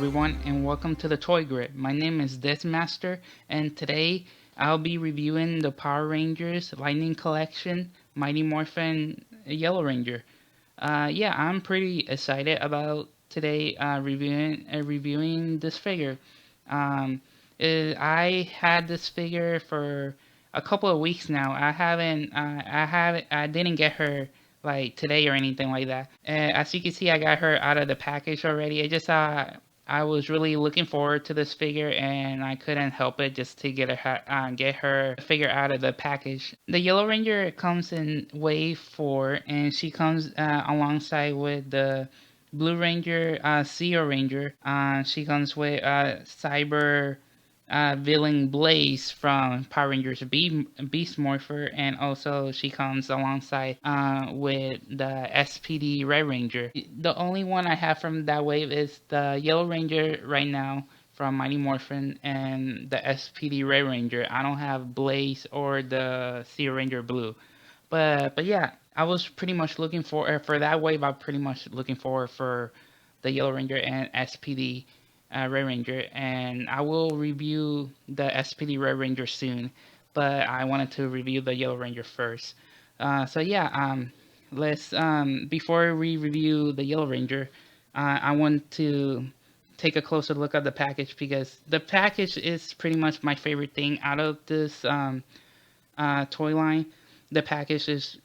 everyone, and welcome to the Toy Grid. My name is Dismaster, and today I'll be reviewing the Power Rangers Lightning Collection Mighty Morphin Yellow Ranger. Yeah, I'm pretty excited about today reviewing this figure. Um, I had this figure for a couple of weeks now. I didn't get her like today or anything like that. As you can see, I got her out of the package already. I was really looking forward to this figure, and I couldn't help it just to get her figure out of the package. The Yellow Ranger comes in Wave 4, and she comes alongside with the Blue Ranger, Zeo Ranger. She comes with Cyber villain Blaze from Power Rangers Beast Morpher, and also she comes alongside with the SPD Red Ranger. The only one I have from that wave is the Yellow Ranger right now from Mighty Morphin and the SPD Red Ranger. I don't have Blaze or the Sea Ranger Blue. But yeah, I was pretty much looking for that wave. I'm pretty much looking forward for the Yellow Ranger and SPD Red Ranger, and I will review the SPD Red Ranger soon. But I wanted to review the Yellow Ranger first. So yeah, let's before we review the Yellow Ranger, I want to take a closer look at the package because the package is pretty much my favorite thing out of this toy line. The package is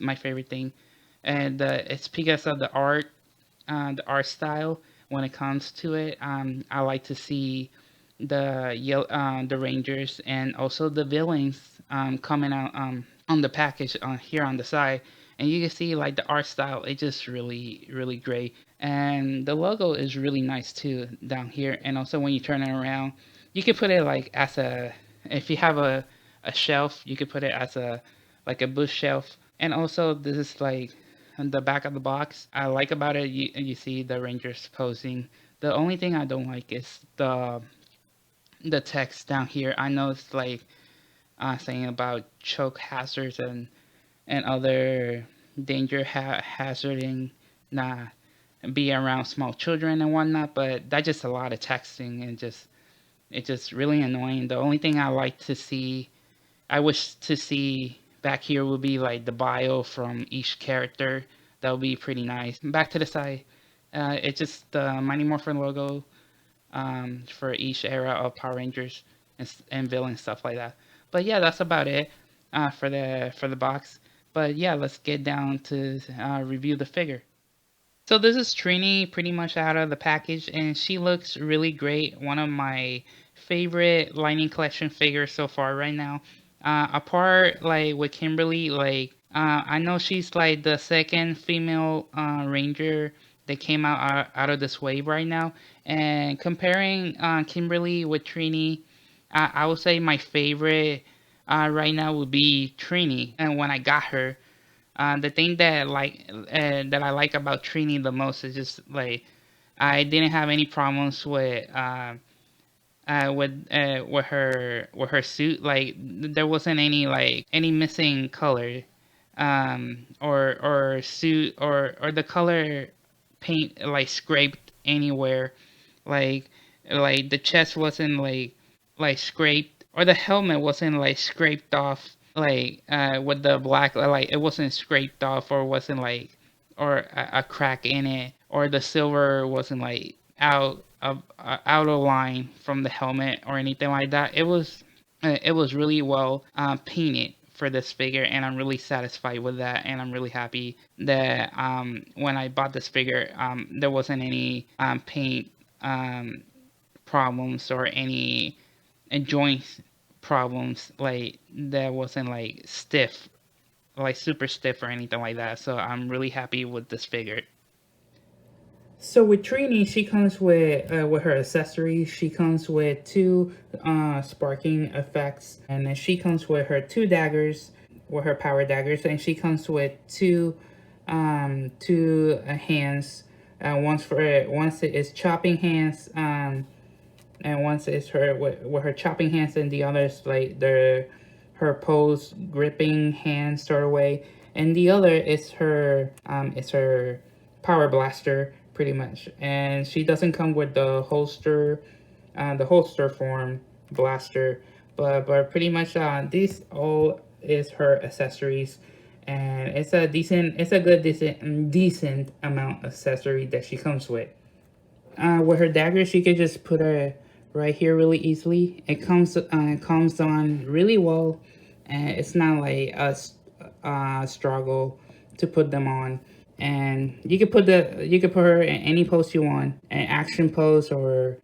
my favorite thing, and it's because of the art style. When it comes to it, I like to see the Rangers and also the villains coming out on the package on here on the side, and you can see like the art style. It's just really great, and the logo is really nice too down here. And also when you turn it around, you can put it like as a if you have a shelf, you could put it as a like a bush shelf. And also this is like on the back of the box. I like about it, you see the Rangers posing. The only thing I don't like is the text down here. I know it's like saying about choke hazards and other danger hazarding nah be around small children and whatnot, but that's just a lot of texting and just it's just really annoying. The only thing I wish to see back here would be like the bio from each character. That would be pretty nice. Back to the side, it's just the Mighty Morphin logo for each era of Power Rangers and villain stuff like that. But yeah, that's about it for the box. But yeah, let's get down to review the figure. So this is Trini pretty much out of the package, and she looks really great. One of my favorite Lightning Collection figures so far right now. Apart like with Kimberly, like I know she's like the second female ranger that came out of this wave right now. And comparing Kimberly with Trini, I would say my favorite right now would be Trini. And when I got her, the thing that I like about Trini the most is just like I didn't have any problems with her suit. Like there wasn't any like any missing color, or suit or the color paint like scraped anywhere. Like like the chest wasn't like scraped, or the helmet wasn't like scraped off like with the black, like it wasn't scraped off or wasn't like or a crack in it, or the silver wasn't like out of line from the helmet or anything like that. It was really well painted for this figure, and I'm really satisfied with that, and I'm really happy that when I bought this figure, there wasn't any paint um, problems or any joint problems, like that wasn't like stiff, like super stiff or anything like that. So I'm really happy with this figure. So with Trini, she comes with her accessories. She comes with two sparking effects, and then she comes with her two daggers, with her power daggers, and she comes with two hands. Once it is chopping hands, and once it's her with her chopping hands, and the others like her pose gripping hand sort of way, and the other is her power blaster pretty much. And she doesn't come with the holster form blaster, but pretty much this all is her accessories, and it's a good decent amount of accessory that she comes with. With her dagger, she could just put her right here really easily. It comes on really well, and it's not like a struggle to put them on. And you could put her in any pose you want, an action pose or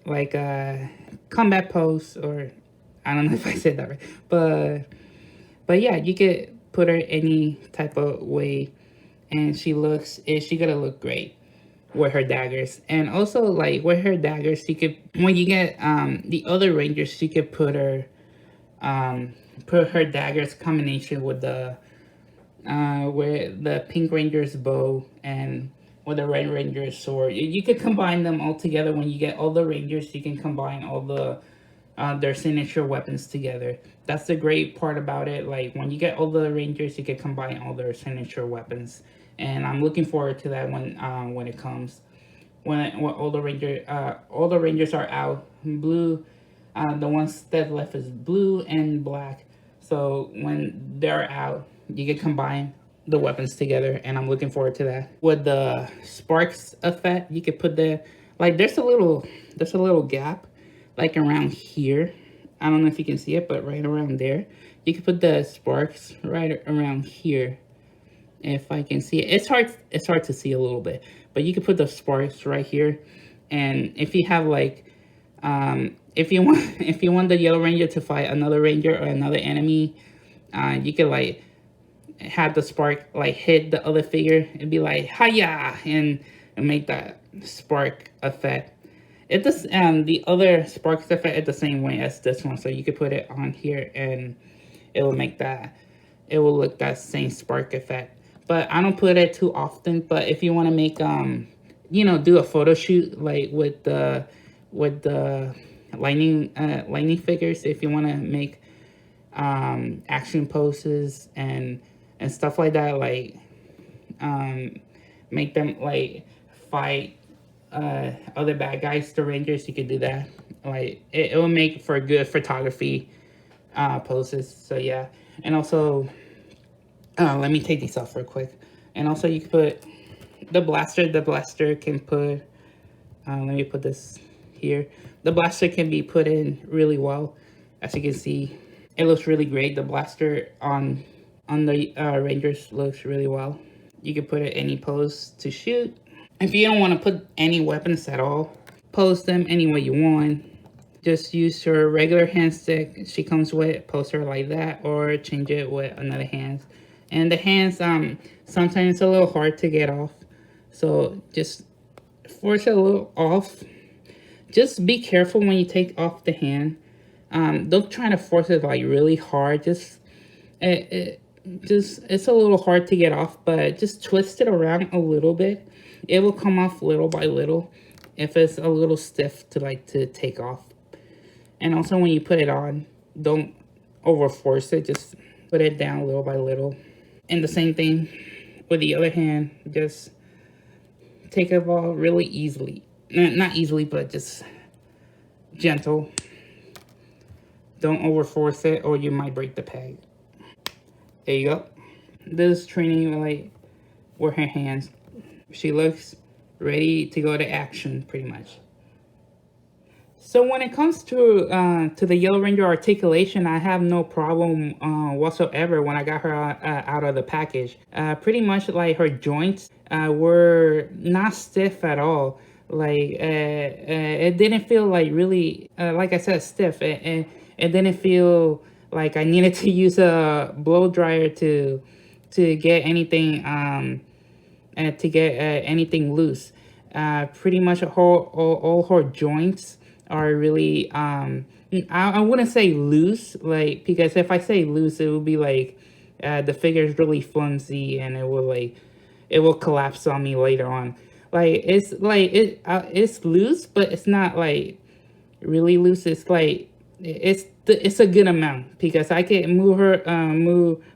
like a combat pose, or I don't know if I said that right, but yeah, you could put her any type of way, and she gonna look great with her daggers. And also, like, with her daggers, you could, when you get the other rangers, you could put her daggers combination with the pink ranger's bow and with the red ranger's sword. You could combine them all together. When you get all the rangers, you can combine all their signature weapons together. That's the great part about it. Like, when you get all the rangers, you can combine all their signature weapons, and I'm looking forward to that when it comes. When all the rangers are out. Blue, the ones that left is blue and black. So when they're out, you can combine the weapons together, and I'm looking forward to that. With the sparks effect, you could put like, there's a little gap like around here. I don't know if you can see it, but right around there, you can put the sparks right around here. If I can see it, it's hard to see a little bit, but you can put the sparks right here. And if you have like if you want if you want the yellow ranger to fight another ranger or another enemy, you could like have the spark like hit the other figure and be like hiya, and make that spark effect. It does the other spark effect the same way as this one, so you could put it on here and it will make that, it will look that same spark effect. But I don't put it too often. But if you want to make do a photo shoot like with the lightning figures, if you want to make action poses and stuff like that, like um make them like fight other bad guys, the rangers, you could do that. Like, it will make for good photography poses. So yeah. And also, let me take these off real quick. And also, you can put the blaster. The blaster can put. Let me put this here. The blaster can be put in really well. As you can see, it looks really great. The blaster on the Rangers looks really well. You can put it any pose to shoot. If you don't want to put any weapons at all, pose them any way you want. Just use your regular hand stick she comes with, pose her like that, or change it with another hand. And the hands, sometimes it's a little hard to get off, so just force it a little off. Just be careful when you take off the hand. Don't try to force it like really hard. Just it's a little hard to get off, but just twist it around a little bit. It will come off little by little if it's a little stiff to take off. And also, when you put it on, don't over force it. Just put it down little by little. And the same thing with the other hand. Just take it off really easily. Not easily, but just gentle. Don't over force it, or you might break the peg. There you go. This is training like with her hands. She looks ready to go to action, pretty much. So when it comes to the Yellow Ranger articulation, I have no problem whatsoever when I got her out of the package. Pretty much like her joints were not stiff at all. Like it didn't feel like really, like I said, stiff. It didn't feel like I needed to use a blow dryer to get anything anything loose. Pretty much all her joints are really I wouldn't say loose, like, because if I say loose, it would be like the figure is really flimsy and it will collapse on me later on. Like, it's loose, but it's not like really loose. It's like it's a good amount, because I can move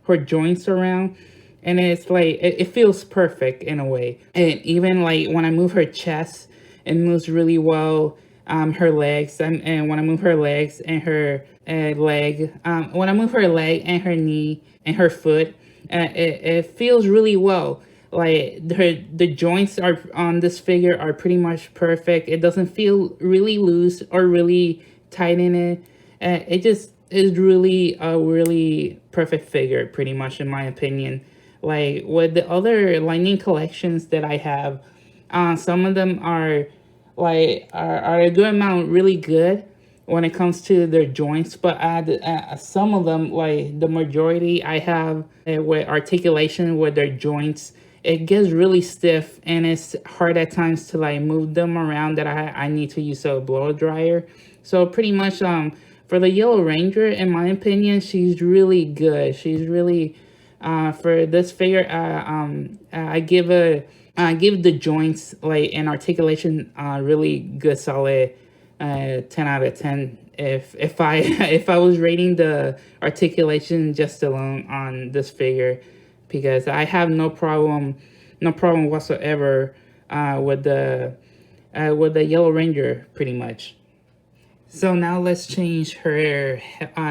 her joints around, and it's like it feels perfect in a way. And even like when I move her chest, it moves really well. Her legs, and when I move her legs and her leg, when I move her leg and her knee and her foot, it feels really well. Like the joints are on this figure are pretty much perfect. It doesn't feel really loose or really tight in it. It just is really a really perfect figure, pretty much in my opinion. Like with the other Lightning collections that I have, some of them are are a good amount really good when it comes to their joints, but some of them, like the majority I have with articulation with their joints, it gets really stiff and it's hard at times to like move them around, that I need to use a blow dryer. So pretty much for the Yellow Ranger, in my opinion, she's really good. She's really for this figure, I give the joints like and articulation really good solid 10 out of 10. If I if I was rating the articulation just alone on this figure, because I have no problem whatsoever with the Yellow Ranger pretty much. So now let's change her,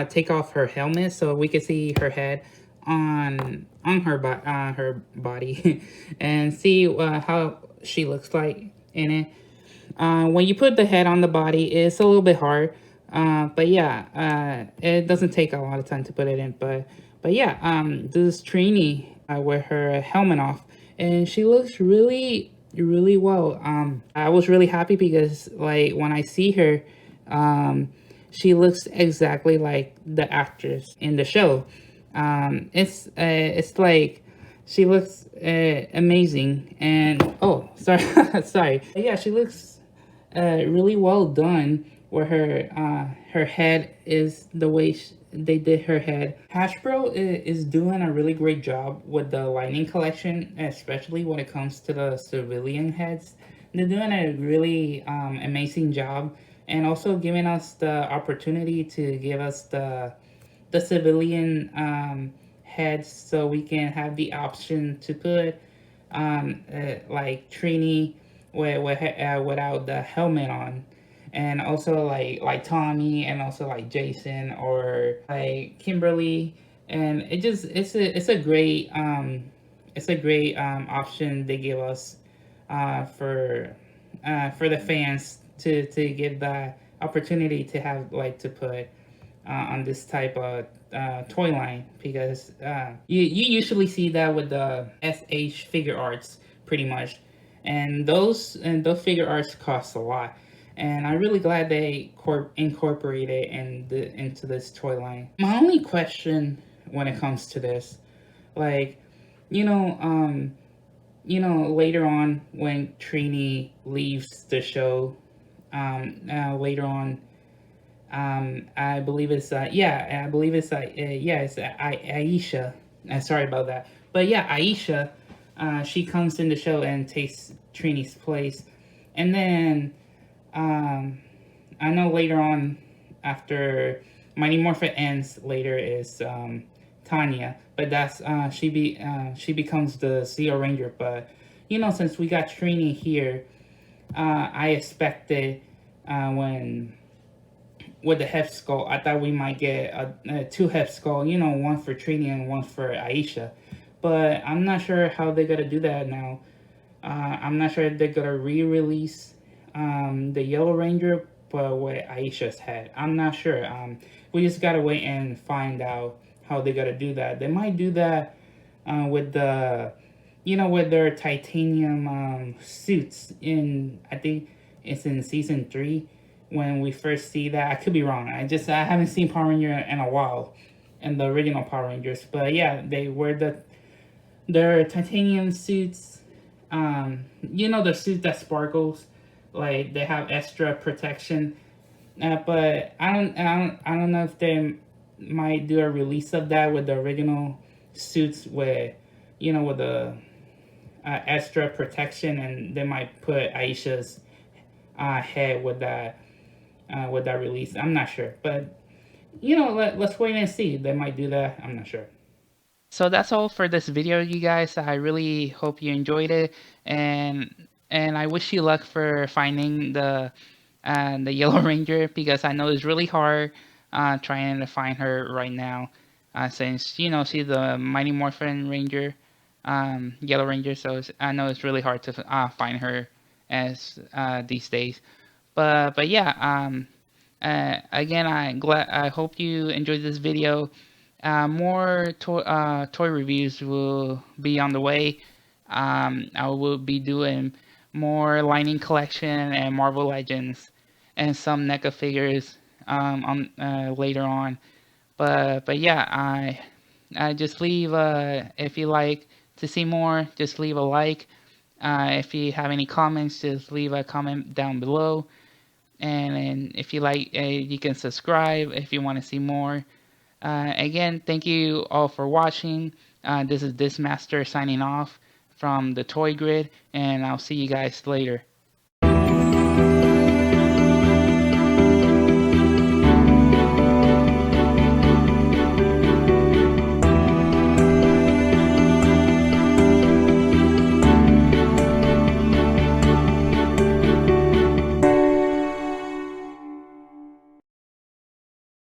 take off her helmet so we can see her head on her body, and see how she looks like in it. When you put the head on the body, it's a little bit hard, but yeah, it doesn't take a lot of time to put it in. But yeah, this is Trini with her helmet off, and she looks really well. I was really happy because like when I see her, she looks exactly like the actress in the show. It's like she looks amazing, and oh, sorry, sorry. Yeah, she looks really well done. Where her head is the way they did her head. Hasbro is doing a really great job with the Lightning collection, especially when it comes to the civilian heads. They're doing a really amazing job, and also giving us the opportunity to give us the civilian heads, so we can have the option to put like Trini without the helmet on, and also like Tommy, and also like Jason or like Kimberly, and it's a great option they give us for the fans to give the opportunity to have like to put on this type of toy line, because you usually see that with the SH figure arts pretty much, and those figure arts cost a lot, and I'm really glad they incorporate it into this toy line. My only question when it comes to this, like, you know, later on when Trini leaves the show, later on, I believe it's yeah, I believe it's yeah, it's Aisha. Sorry about that, but yeah, Aisha. She comes in the show and takes Trini's place, and then I know later on, after Mighty Morphin ends, later is Tanya, but that's she becomes the Zeo Ranger. But since we got Trini here, I expected when with the heft skull, I thought we might get two heft skull, one for Trini and one for Aisha. But I'm not sure how they're gonna do that now. I'm not sure if they're gonna re-release the Yellow Ranger, but with Aisha's head. I'm not sure. We just gotta wait and find out how they're gonna do that. They might do that with with their titanium suits in. I think it's in season 3 when we first see that. I could be wrong. I haven't seen Power Ranger in a while, in the original Power Rangers. But yeah, they wear their titanium suits. The suit that sparkles, like they have extra protection. But I don't know if they might do a release of that with the original suits with the extra protection, and they might put Aisha's head with that release. I'm not sure, but let's wait and see. They might do that. I'm not sure. So that's all for this video, you guys. I really hope you enjoyed it, and I wish you luck for finding the Yellow Ranger, because I know it's really hard trying to find her right now, since she's the Mighty Morphin Ranger, Yellow Ranger. So I know it's really hard to find her as these days. But yeah, again, I hope you enjoyed this video. More toy reviews will be on the way. I will be doing more Lightning Collection and Marvel Legends and some NECA figures on later on. But yeah, I just leave if you like to see more, just leave a like. If you have any comments, just leave a comment down below. And if you like, you can subscribe if you want to see more. Again, thank you all for watching. This is Dismaster signing off from the Toy Grid, and I'll see you guys later.